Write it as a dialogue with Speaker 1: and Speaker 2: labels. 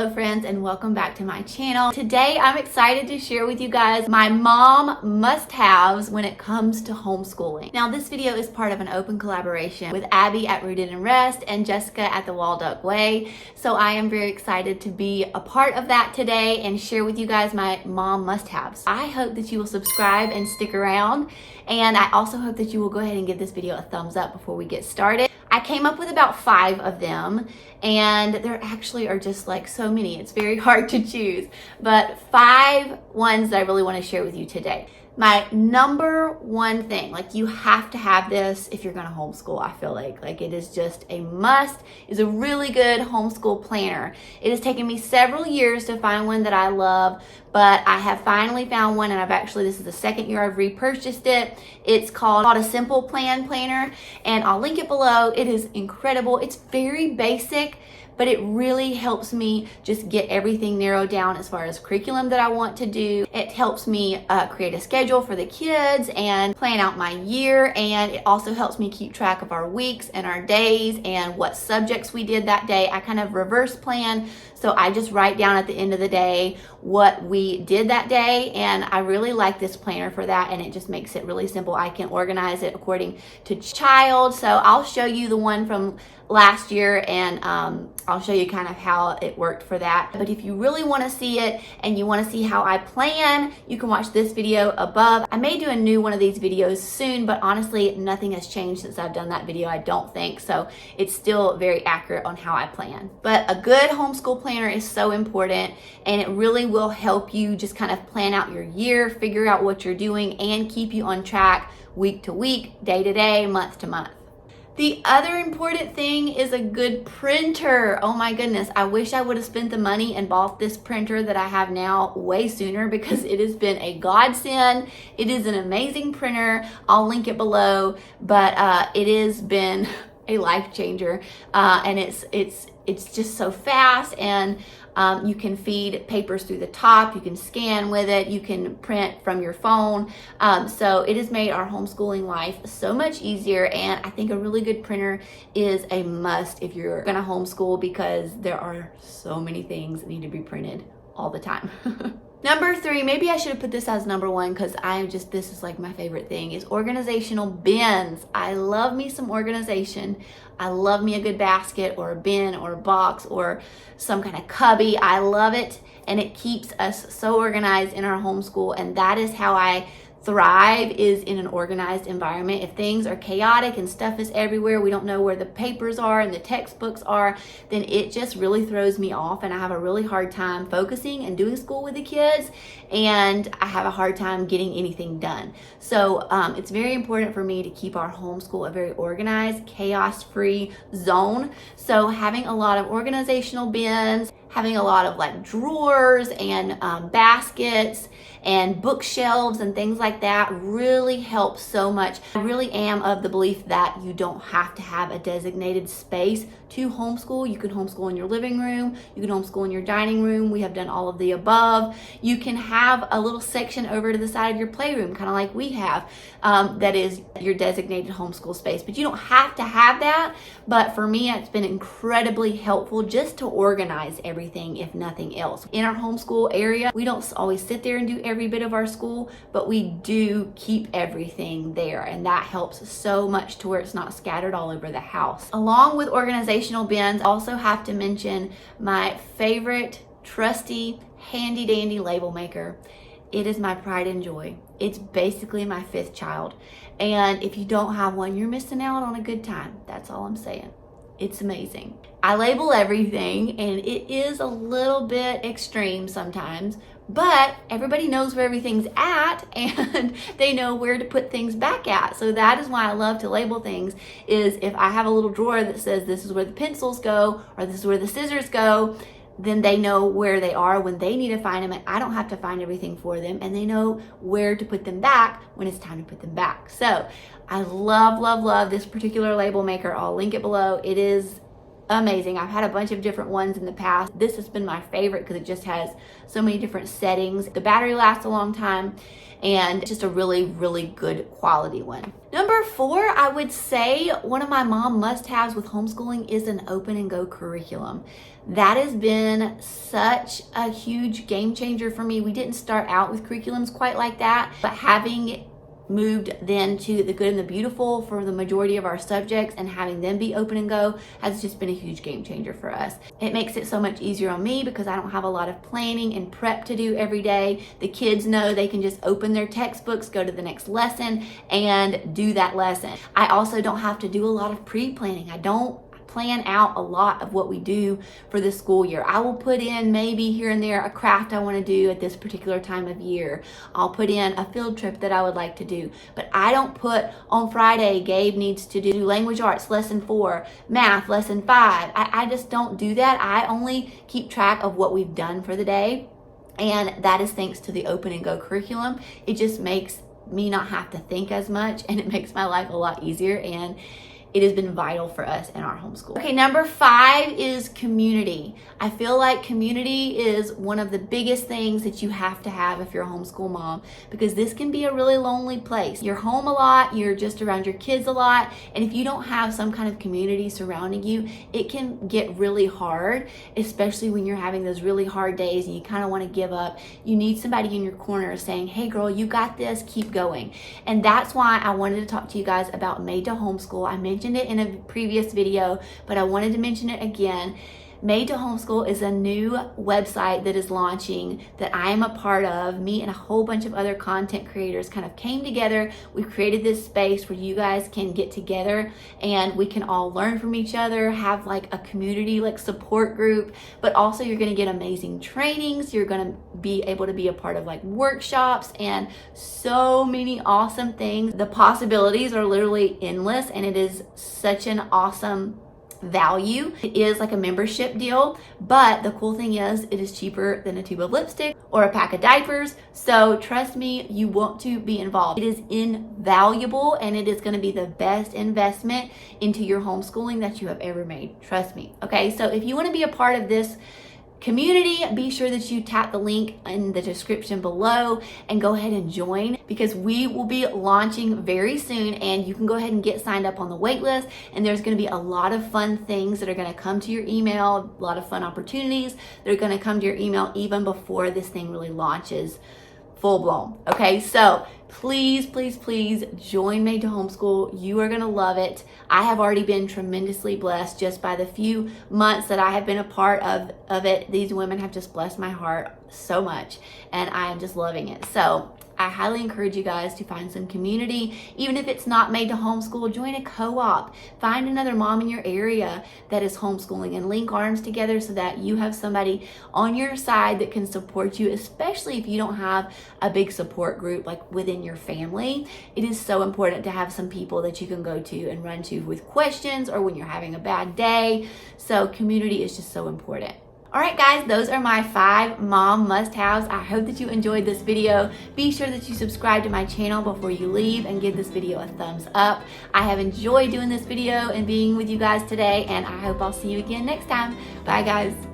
Speaker 1: Hello friends, and welcome back to my channel. Today I'm excited to share with you guys my mom must-haves when it comes to homeschooling. Now this video is part of an open collaboration with Abby at Rooted and Rest and Jessica at the Walduck Way. So I am very excited to be a part of that today and share with you guys my mom must-haves. I hope that you will subscribe and stick around, and I also hope that you will go ahead and give this video a thumbs up before we get started. I came up with about 5 of them, and there actually are just like so many. It's very hard to choose, but 5 ones that I really want to share with you today. My number one thing, like you have to have this if you're going to homeschool, I feel like it is just a must, is a really good homeschool planner. It has taken me several years to find one that I love, but I have finally found one, and this is the second year I've repurchased it. It's called A Simple Plan Planner, and I'll link it below. It is incredible. It's very basic, but it really helps me just get everything narrowed down as far as curriculum that I want to do. It helps me create a schedule for the kids and plan out my year, and it also helps me keep track of our weeks and our days and what subjects we did that day. I kind of reverse plan, so I just write down at the end of the day what we did that day, and I really like this planner for that, and it just makes it really simple. I can organize it according to child, so I'll show you the one from last year, and I'll show you kind of how it worked for that. But if you really want to see it and you want to see how I plan, you can watch this video above. I may do a new one of these videos soon, but honestly nothing has changed since I've done that video, I don't think, so it's still very accurate on how I plan. But a good homeschool planner is so important, and it really will help you just kind of plan out your year, figure out what you're doing, and keep you on track week to week, day to day, month to month. The other important thing is a good printer. Oh my goodness, I wish I would have spent the money and bought this printer that I have now way sooner, because it has been a godsend. It is an amazing printer. I'll link it below, but it has been a life changer, and it's just so fast, and you can feed papers through the top, you can scan with it, you can print from your phone, so it has made our homeschooling life so much easier, and I think a really good printer is a must if you're gonna homeschool, because there are so many things that need to be printed all the time. Number 3, maybe I should have put this as number 1, because this is like my favorite thing, is organizational bins. I love me some organization. I love me a good basket or a bin or a box or some kind of cubby. I love it, and it keeps us so organized in our homeschool, and that is how I thrive, is in an organized environment. If things are chaotic and stuff is everywhere, we don't know where the papers are and the textbooks are, then it just really throws me off, and I have a really hard time focusing and doing school with the kids, and I have a hard time getting anything done. So it's very important for me to keep our homeschool a very organized, chaos-free zone. So having a lot of organizational bins, having a lot of like drawers and baskets and bookshelves and things like that really helps so much. I really am of the belief that you don't have to have a designated space to homeschool. You can homeschool in your living room, you can homeschool in your dining room. We have done all of the above. You can have a little section over to the side of your playroom, kind of like we have, that is your designated homeschool space. But you don't have to have that. But for me, it's been incredibly helpful just to organize everything, if nothing else. In our homeschool area, we don't always sit there and do every bit of our school, but we do keep everything there, and that helps so much to where it's not scattered all over the house. Along with organizational bins, I also have to mention my favorite trusty handy dandy label maker. It is my pride and joy. It's basically my 5th child, and if you don't have one, you're missing out on a good time. That's all I'm saying. It's amazing. I label everything, and it is a little bit extreme sometimes, but everybody knows where everything's at, and they know where to put things back at. So that is why I love to label things, is if I have a little drawer that says this is where the pencils go, or this is where the scissors go, then they know where they are when they need to find them, and I don't have to find everything for them, and they know where to put them back when it's time to put them back. So I love, love, love this particular label maker. I'll link it below. It is amazing. I've had a bunch of different ones in the past. This has been my favorite because it just has so many different settings. The battery lasts a long time and just a really, really good quality one. Number 4, I would say one of my mom must-haves with homeschooling is an open and go curriculum. That has been such a huge game changer for me. We didn't start out with curriculums quite like that, but having moved then to the good and the beautiful for the majority of our subjects and having them be open and go has just been a huge game changer for us. It makes it so much easier on me because I don't have a lot of planning and prep to do every day. The kids know they can just open their textbooks, go to the next lesson, and do that lesson. I also don't have to do a lot of pre-planning. I don't plan out a lot of what we do for the school year. I will put in maybe here and there a craft I want to do at this particular time of year. I'll put in a field trip that I would like to do, but I don't put on Friday, Gabe needs to do language arts lesson 4, math lesson 5. I just don't do that. I only keep track of what we've done for the day, and that is thanks to the open and go curriculum. It just makes me not have to think as much, and it makes my life a lot easier, and it has been vital for us in our homeschool. Okay, number 5 is community. I feel like community is one of the biggest things that you have to have if you're a homeschool mom, because this can be a really lonely place. You're home a lot, you're just around your kids a lot, and if you don't have some kind of community surrounding you, it can get really hard, especially when you're having those really hard days and you kind of want to give up. You need somebody in your corner saying, hey girl, you got this, keep going. And that's why I wanted to talk to you guys about Made to Homeschool. I mentioned it in a previous video, but I wanted to mention it again. Made to Homeschool is a new website that is launching that I am a part of. Me and a whole bunch of other content creators kind of came together. We've created this space where you guys can get together and we can all learn from each other, have like a community like support group, but also you're going to get amazing trainings. You're going to be able to be a part of like workshops and so many awesome things. The possibilities are literally endless, and it is such an awesome value. It is like a membership deal, but the cool thing is it is cheaper than a tube of lipstick or a pack of diapers. So trust me, you want to be involved. It is invaluable, and it is going to be the best investment into your homeschooling that you have ever made. Trust me. Okay, so if you want to be a part of this community, be sure that you tap the link in the description below and go ahead and join, because we will be launching very soon, and you can go ahead and get signed up on the wait list, and there's going to be a lot of fun things that are going to come to your email, a lot of fun opportunities that are going to come to your email even before this thing really launches full blown. Okay, so please, please, please join Made to Homeschool. You are gonna love it. I have already been tremendously blessed just by the few months that I have been a part of it. These women have just blessed my heart so much, and I am just loving it. So I highly encourage you guys to find some community. Even if it's not Made to Homeschool, join a co-op. Find another mom in your area that is homeschooling and link arms together so that you have somebody on your side that can support you, especially if you don't have a big support group like within your family. It is so important to have some people that you can go to and run to with questions or when you're having a bad day. So community is just so important. All right, guys, those are my 5 mom must-haves. I hope that you enjoyed this video. Be sure that you subscribe to my channel before you leave and give this video a thumbs up. I have enjoyed doing this video and being with you guys today, and I hope I'll see you again next time. Bye, guys.